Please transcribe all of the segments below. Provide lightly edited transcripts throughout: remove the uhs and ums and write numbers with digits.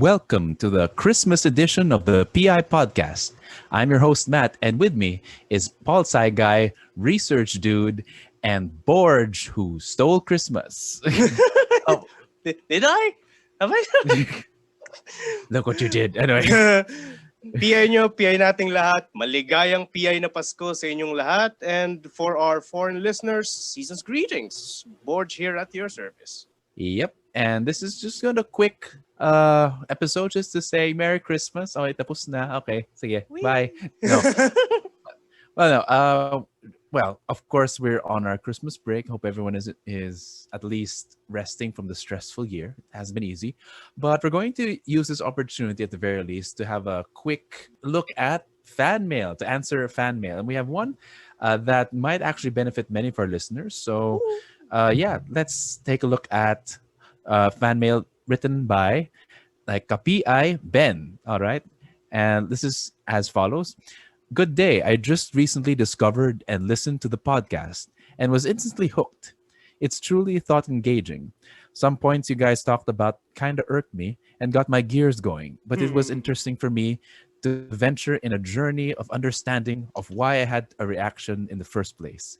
welcome to the Christmas edition of the PI Podcast. I'm your host, Matt, and with me is Paul Sci Guy, Research Dude, and Borge, who stole Christmas. Oh, Did I? Have I? look what you did. Anyway. PI nyo, PI nating lahat. Maligayang PI na Pasko sa inyong lahat. And for our foreign listeners, season's greetings. Borge here at your service. Yep. And this is just going to quick episode just to say Merry Christmas. Okay, tapos na. Okay, sige. Bye. No. Well, of course, we're on our Christmas break. Hope everyone is at least resting from the stressful year. It hasn't been easy. But we're going to use this opportunity at the very least to have a quick look at fan mail, to answer fan mail. And we have one that might actually benefit many of our listeners. So, let's take a look at fan mail written by like a PI Ben. All right. And this is as follows. Good day. I just recently discovered and listened to the podcast and was instantly hooked. It's truly thought engaging. Some points you guys talked about kind of irked me and got my gears going, but it was interesting for me to venture in a journey of understanding of why I had a reaction in the first place.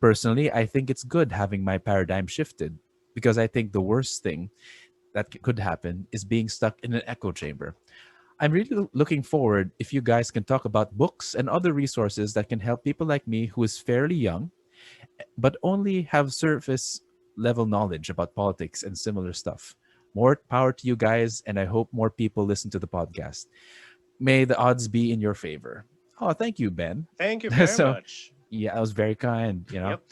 Personally, I think it's good having my paradigm shifted because I think the worst thing that could happen is being stuck in an echo chamber. I'm really looking forward if you guys can talk about books and other resources that can help people like me who is fairly young, but only have surface level knowledge about politics and similar stuff. More power to you guys, and I hope more people listen to the podcast. May the odds be in your favor. Oh, thank you, Ben. Thank you very much. Yeah, that was very kind, Yep.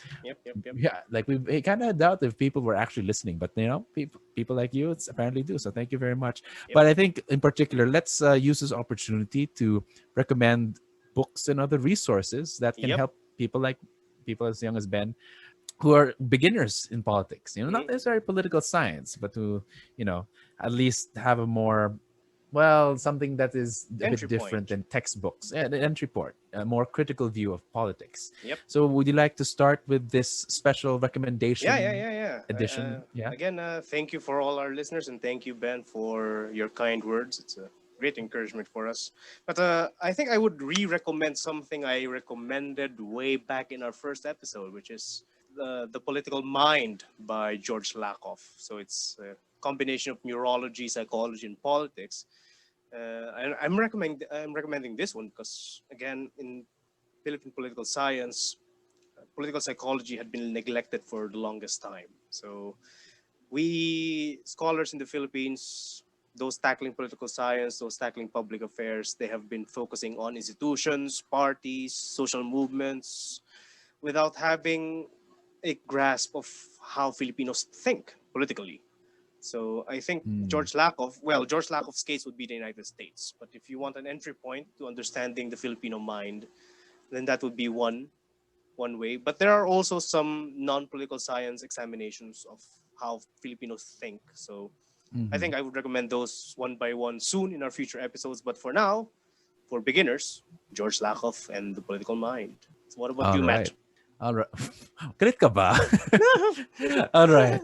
Yeah, like we kind of doubt if people were actually listening, but people like you, it's apparently do. So thank you very much. Yep. But I think in particular, let's use this opportunity to recommend books and other resources that can help people as young as Ben, who are beginners in politics. Not necessarily political science, but who at least have a more something that is a bit different than textbooks. Yeah, the entry point, a more critical view of politics. Yep. So would you like to start with this special recommendation? Yeah. Edition. Again, thank you for all our listeners, and thank you, Ben, for your kind words. It's a great encouragement for us. But I think I would re-recommend something I recommended way back in our first episode, which is The Political Mind by George Lakoff. So it's a combination of neurology, psychology, and politics. And I'm recommending this one because, again, in Philippine political science, political psychology had been neglected for the longest time. So we scholars in the Philippines, those tackling political science, those tackling public affairs, they have been focusing on institutions, parties, social movements, without having a grasp of how Filipinos think politically. So I think George Lakoff's case would be the United States. But if you want an entry point to understanding the Filipino mind, then that would be one way. But there are also some non-political science examinations of how Filipinos think. So I think I would recommend those one by one soon in our future episodes. But for now, for beginners, George Lakoff and the Political Mind. So what about you, Matt? All right. Galit ka ba? All right.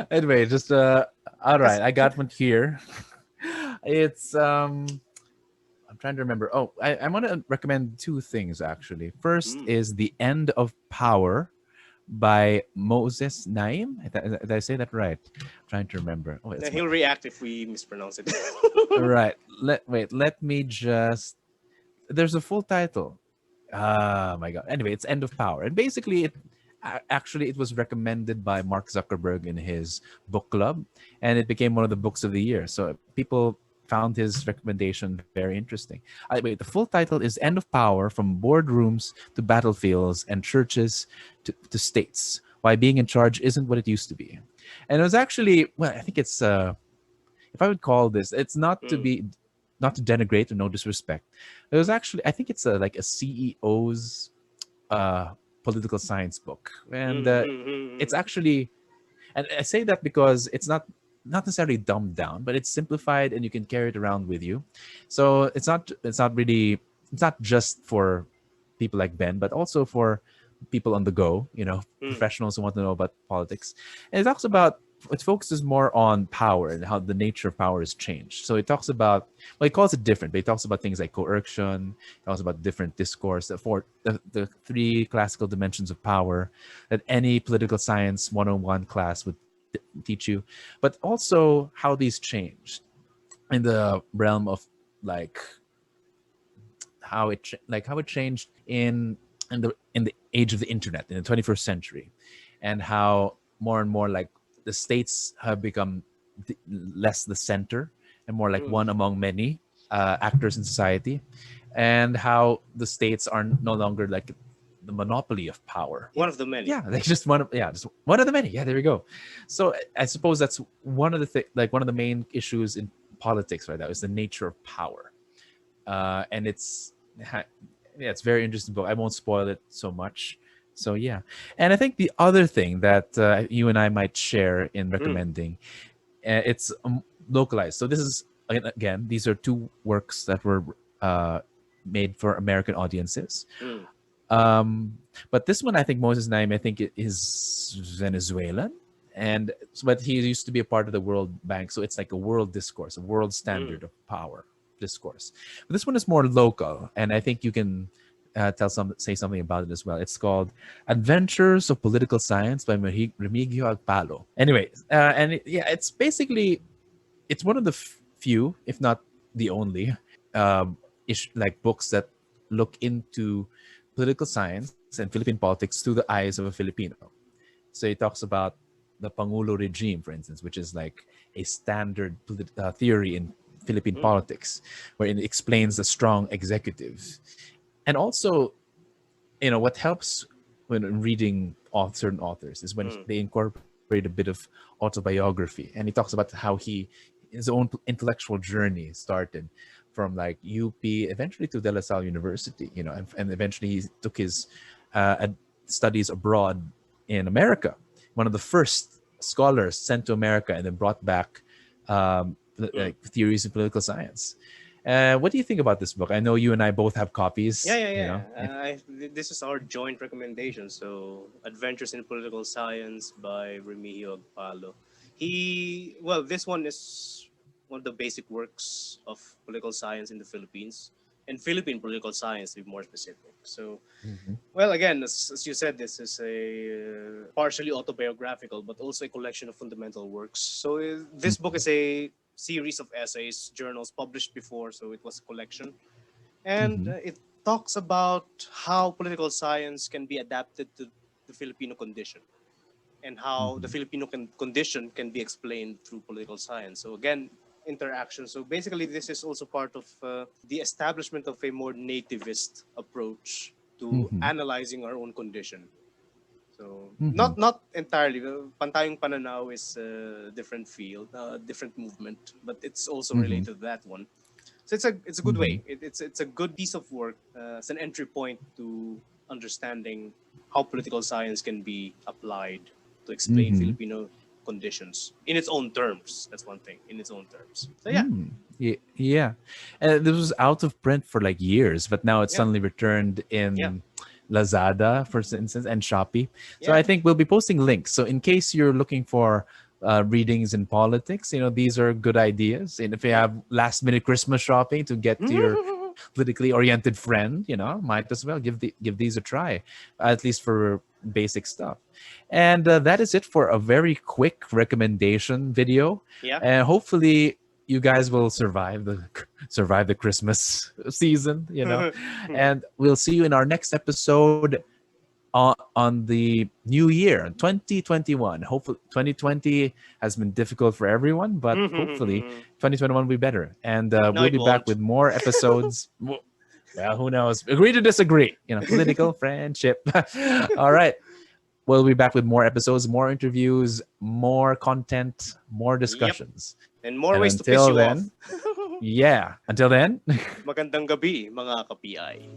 Anyway, just all right. I got one here. It's I'm trying to remember. Oh, I want to recommend two things actually. First is The End of Power by Moises Naim. Did I say that right? I'm trying to remember. Oh, he'll react if we mispronounce it. All right. Let me just. There's a full title. Oh my God. Anyway, it's End of Power. And basically, it was recommended by Mark Zuckerberg in his book club, and it became one of the books of the year. So people found his recommendation very interesting. The full title is End of Power from Boardrooms to Battlefields and Churches to States. Why Being in Charge Isn't What It Used to Be. And it was actually, I think it's, if I would call this, it's not to denigrate or no disrespect. It was actually, I think it's like a CEO's political science book. And it's actually, and I say that because it's not necessarily dumbed down, but it's simplified and you can carry it around with you. So it's not just for people like Ben, but also for people on the go, professionals who want to know about politics. And it talks about it focuses more on power and how the nature of power has changed. So it talks about, well, it calls it different, but it talks about things like coercion, it talks about different discourse, the three classical dimensions of power that any political science 101 class would teach you, but also how these changed in the realm of like how it changed in the age of the internet in the 21st century, and how more and more like the states have become less the center and more like Mm. one among many actors in society, and how the states are no longer like the monopoly of power. One of the many. Yeah, they just just one of the many. Yeah, there we go. So I suppose that's one of one of the main issues in politics right now is the nature of power, and yeah, it's very interesting book. I won't spoil it so much. So yeah, and I think the other thing that you and I might share in Mm. recommending, it's localized. So this is again, these are two works that were uh, made for American audiences. Mm. Um, but this one, I think Moses Naim, I think it is Venezuelan, and but he used to be a part of the World Bank, so it's like a world discourse, a world Mm. standard of power discourse. But this one is more local, and I think you can say something about it as well. It's called Adventures of Political Science by Remigio Agpalo. Anyway, yeah, it's basically it's one of the few, if not the only, like books that look into political science and Philippine politics through the eyes of a Filipino. So he talks about the Pangulo regime, for instance, which is like a standard theory in Philippine Mm. politics, where it explains the strong executive. And also, what helps when reading certain authors is when Mm. they incorporate a bit of autobiography, and he talks about how his own intellectual journey started from like UP eventually to De La Salle University, and eventually he took his studies abroad in America, one of the first scholars sent to America and then brought back Mm. like theories of political science. What do you think about this book? I know you and I both have Yeah, copies, yeah, you know. yeah. This is our joint recommendation. So, Adventures in Political Science by Remigio Agpalo. This one is one of the basic works of political science in the Philippines, and Philippine political science, to be more specific. So, Mhm. well, again, as you said, this is a partially autobiographical, but also a collection of fundamental works. So, this book is a series of essays, journals published before, so it was a collection, and Mhm. it talks about how political science can be adapted to the Filipino condition, and how the Mhm. Filipino condition can be explained through political science. So again, interaction. So basically, this is also part of the establishment of a more nativist approach to Mhm. analyzing our own condition. So Mhm. not entirely. Pantayong Pananaw is a different field, different movement, but it's also Mhm. related to that one. So it's a good Mhm. way. It's a good piece of work. It's an entry point to understanding how political science can be applied to explain Mhm. Filipino conditions in its own terms. That's one thing, in its own terms. So yeah, Mm. Yeah. This was out of print for like years, but now it's yeah, suddenly returned yeah, in Lazada, for instance, and Shopee. So yeah. I think we'll be posting links. So in case you're looking for readings in politics, these are good ideas. And if you Mm. have last minute Christmas shopping to get to your politically oriented friend, might as well give these a try, at least for basic stuff. And that is it for a very quick recommendation video. Yeah. And hopefully you guys will survive the Christmas season, and we'll see you in our next episode on the new year 2021. Hopefully 2020 has been difficult for everyone, but hopefully 2021 will be better, and No, we'll it be back won't. with more episodes. Well, who knows? Agree to disagree, political friendship. All right, we'll be back with more episodes, more interviews, more content, more Yep. discussions. And more And ways to piss until you off. then, yeah, until then, Magandang gabi, mga ka-PI.